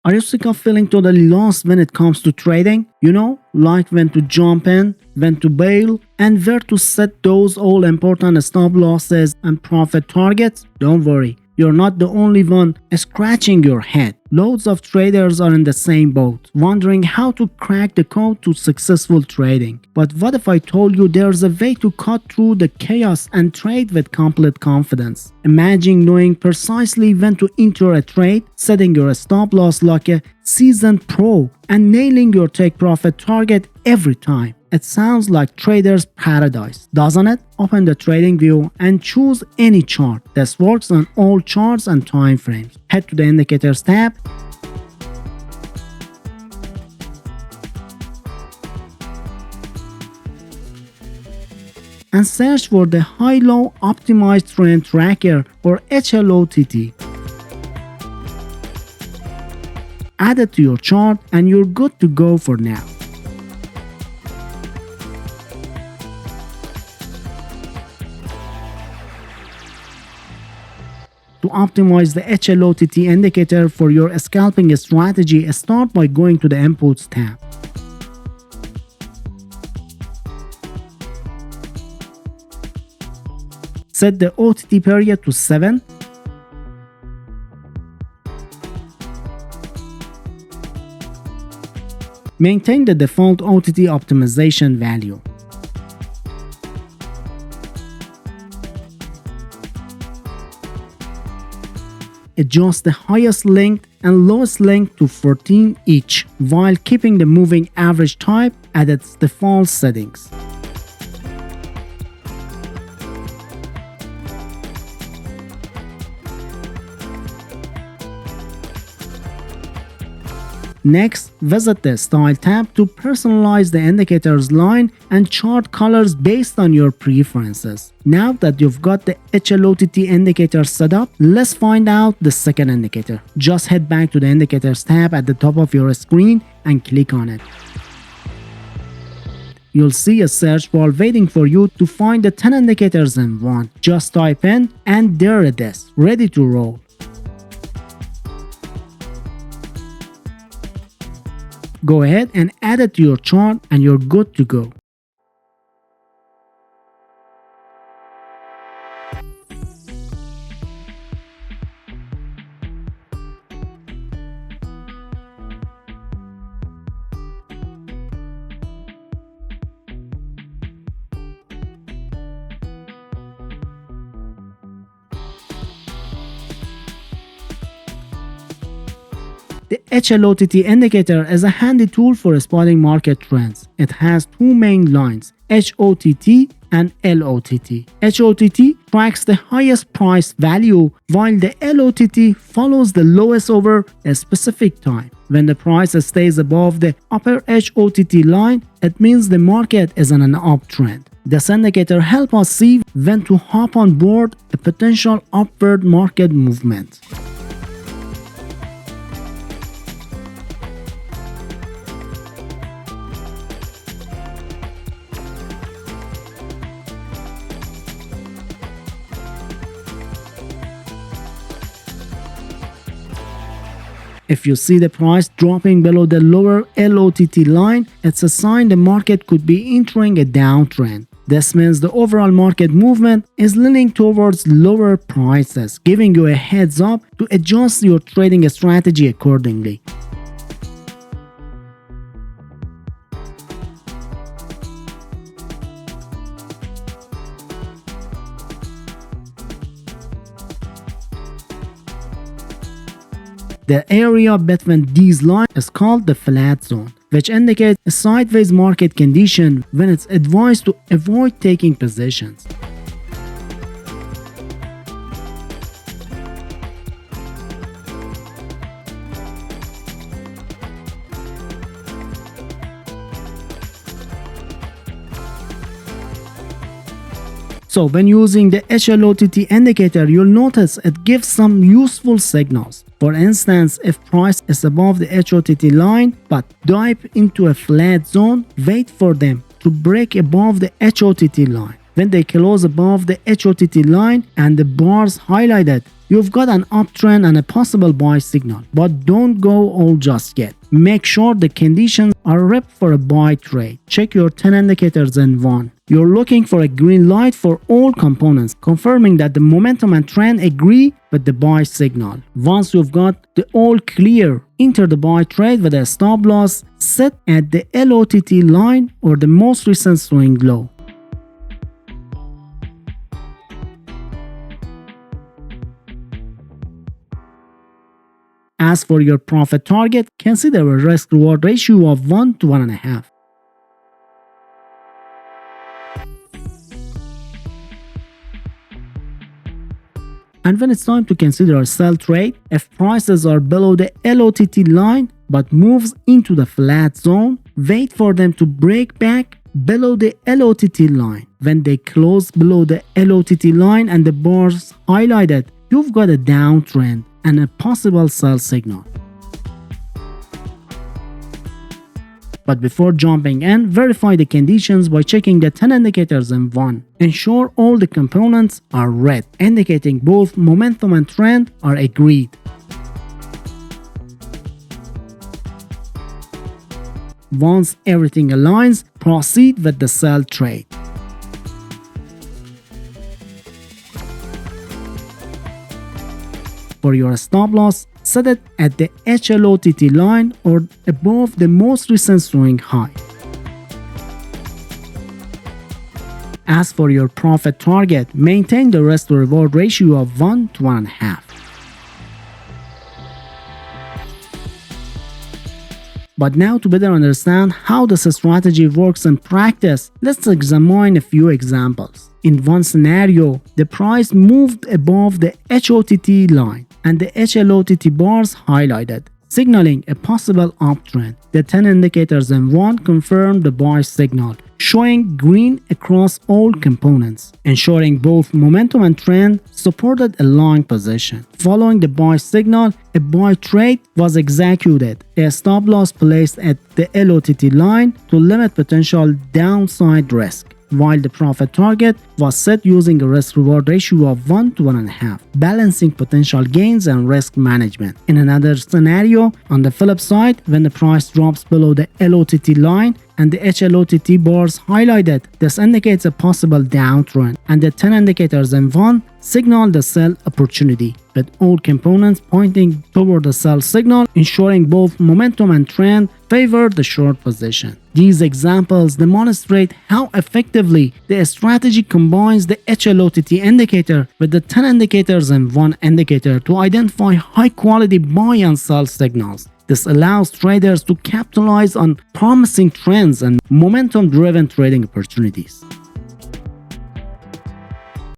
Are you sick of feeling totally lost when it comes to trading? You know, like when to jump in, when to bail, and where to set those all important stop losses and profit targets? Don't worry, you're not the only one scratching your head. Loads of traders are in the same boat, wondering how to crack the code to successful trading. But what if I told you there's a way to cut through the chaos and trade with complete confidence? Imagine knowing precisely when to enter a trade, setting your stop loss like a seasoned pro, and nailing your take profit target every time. It sounds like trader's paradise, doesn't it? Open the TradingView and choose any chart. This works on all charts and time frames. Head to the Indicators tab. And search for the High-Low Optimized Trend Tracker or HLOTT. Add it to your chart and you're good to go for now. To optimize the HLOTT indicator for your scalping strategy, start by going to the Inputs tab. Set the OTT period to 7. Maintain the default OTT optimization value. Adjust the highest length and lowest length to 14 each, while keeping the moving average type at its default settings. Next, visit the Style tab to personalize the indicator's line and chart colors based on your preferences. Now that you've got the HLOTT indicator set up, let's find out the second indicator. Just head back to the Indicators tab at the top of your screen and click on it. You'll see a search bar waiting for you to find the 10 indicators in one. Just type in and there it is, ready to roll. Go ahead and add it to your chart and you're good to go. The HLOTT indicator is a handy tool for spotting market trends. It has two main lines, HOTT and LOTT. HOTT tracks the highest price value, while the LOTT follows the lowest over a specific time. When the price stays above the upper HOTT line, it means the market is on an uptrend. This indicator helps us see when to hop on board a potential upward market movement. If you see the price dropping below the lower LOTT line, it's a sign the market could be entering a downtrend. This means the overall market movement is leaning towards lower prices, giving you a heads up to adjust your trading strategy accordingly. The area between these lines is called the flat zone, which indicates a sideways market condition when it's advised to avoid taking positions. So when using the HLOTT indicator, you'll notice it gives some useful signals. For instance, if price is above the HOTT line but dive into a flat zone, wait for them to break above the HOTT line. When they close above the HOTT line and the bars highlighted, you've got an uptrend and a possible buy signal, but don't go all just yet. Make sure the conditions are ripe for a buy trade. Check your 10 indicators in one. You're looking for a green light for all components, confirming that the momentum and trend agree with the buy signal. Once you've got the all clear, enter the buy trade with a stop loss set at the LOTT line or the most recent swing low. As for your profit target, consider a risk-reward ratio of 1 to 1.5. And when it's time to consider a sell trade, if prices are below the LOTT line but moves into the flat zone, wait for them to break back below the LOTT line. When they close below the LOTT line and the bars highlighted, you've got a downtrend and a possible sell signal. But before jumping in, verify the conditions by checking the 10 indicators in one. Ensure all the components are red, indicating both momentum and trend are agreed. Once everything aligns, proceed with the sell trade. For your stop loss, set it at the HLOTT line or above the most recent swing high. As for your profit target, maintain the risk to reward ratio of 1 to 1.5. But now, to better understand how this strategy works in practice, let's examine a few examples. In one scenario, the price moved above the HOTT line and the HLOTT bars highlighted, signaling a possible uptrend. The 10 indicators in one confirmed the buy signal, showing green across all components, ensuring both momentum and trend supported a long position. Following the buy signal, a buy trade was executed, a stop loss placed at the LOTT line to limit potential downside risk, while the profit target was set using a risk-reward ratio of 1 to 1.5, balancing potential gains and risk management. In another scenario, on the flip side, when the price drops below the LOTT line and the HLOTT bars highlighted, this indicates a possible downtrend, and the 10 indicators in one signal the sell opportunity, with all components pointing toward the sell signal, ensuring both momentum and trend favor the short position. These examples demonstrate how effectively the strategy combines the HLOTT indicator with the 10 indicators in one indicator to identify high-quality buy and sell signals. This allows traders to capitalize on promising trends and momentum-driven trading opportunities.